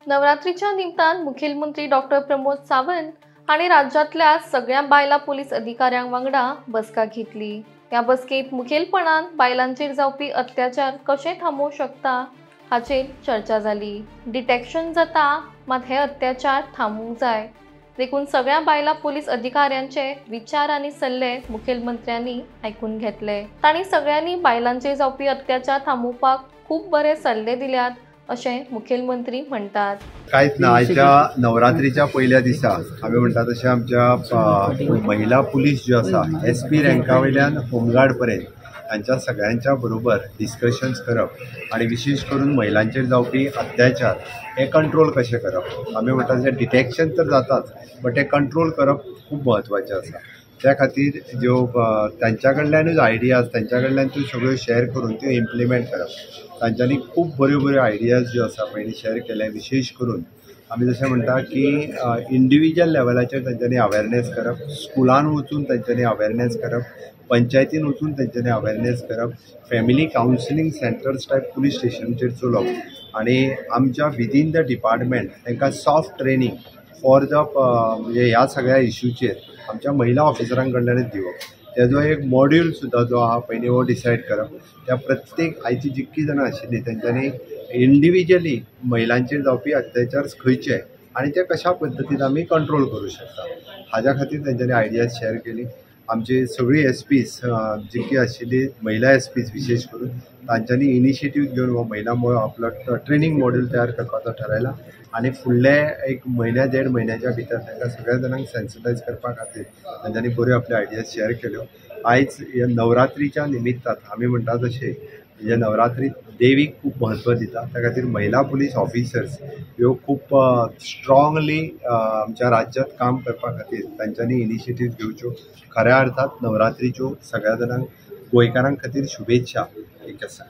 नवरात्रीच्या निमतान मुखेलमंत्री डॉक्टर प्रमोद सावंत आणि राज्यातल्या सगळ्या बायला पोलीस अधिकाऱ्यांक वांगडा बसका घेतली। या बसकेत मुखेलपणान बायलांचेर जावपी अत्याचार कशे थांबवूंक शकता हाचेर चर्चा जाली। डिटेक्शन जाता मात हे अत्याचार थांबवूंक जाय देखून सगळ्या बायला पोलीस अधिकाऱ्यांचे विचार आणि सल्ले मुखेलमंत्र्यांनी आयकून घेतले। तांणी सगळ्यांनी बायलांचेर जावपी अत्याचार थांबोवपाक खूप बरे सल्ले दिल्यात अशें मुखेलमंत्री म्हणतात। कांयच ना, आयच्या नवरात्रीच्या पहिल्या दिसा आमी म्हणटा तशें आमच्या महिला पुलीस ज्यो आसा SP रँका वयल्यान होमगार्ड पर्यंत तांच्या सगळ्यांच्या बरोबर डिस्कशन्स करप आणि विशेष करून महिलांचेर जावपी अत्याचार हे कंट्रोल कशें करप। आमी म्हणटा तशें डिटेक्शन तर जाताच, बट हे कंट्रोल करप खूब म्हत्वाचें आसा। त्या खातीर ज्यो तांच्या कडल्यानूच आयडियाज तांच्या कडल्यान त्यो सगळ्यो शेअर करून त्यो इम्प्लिमेंट करप। तांच्यांनी खूब बऱ्यो बऱ्यो आयडियाज ज्यो आसा पयलीं शेअर केले। विशेष करून आमी जशें म्हणटा की इंडिविज्युअल लेवलाचेर तांच्यांनी अवेरनेस करप, स्कुलान वचून तांच्यांनी अवेरनेस करप, पंचायतीन वचून तांच्यांनी अवेरनेस करप, family counselling centres type police स्टेशनाचेर चलोवप आणि आमच्या विदीन द डिपार्टमेंट तांकां सॉफ्ट ट्रेनींग फॉर द म्हणजे ह्या सगळ्या इश्यूचेर आमच्या महिला ऑफिसरां कडल्यानूच दिवप। तेजो एक मॉड्यूल सुद्दां जो आहा पयलीं हो डिसायड करप। त्या प्रत्येक आयची जितकी जाणां आशिल्लीं तांच्यांनी इंडिविज्युअली महिलांचेर जावपी अत्याचार खंयचे आनी ते कशा पद्दतीन आमी कंट्रोल करूं शकता हाज्या खातीर तांच्यांनी आयडियाज शेअर केली। आमची सगळी SPs जितकी आशिल्ली महिला SPs विशेष करून तांच्यांनी इनिशिएटीव घेवन हो महिला आपलो ट्रेनींग मॉड्यूल तयार करपाचो थारायला आणि फुडले एक म्हयन्या देड म्हयन्याच्या भितर तांकां सगळ्या जाणांक सेन्सिटायज करपा खातीर तांच्यांनी बऱ्यो आपल्यो आयडियाज शेअर केल्यो। आयज ह्या नवरात्रीच्या निमित्तान आमी म्हणटा तशें म्हणजे नवरात्रीक देवीक खूब म्हत्व दिता, त्या खातीर महिला पुलीस ऑफिसर्स ह्यो खूब स्ट्रॉंगली आमच्या राज्यांत काम करपा खातीर तांच्यांनी इनिशिएटीव घेवच्यो। खऱ्या अर्थात नवरात्रीच्यो सगळ्या जाणांक गोंयकारां खातीर शुभेच्छा एक आसा।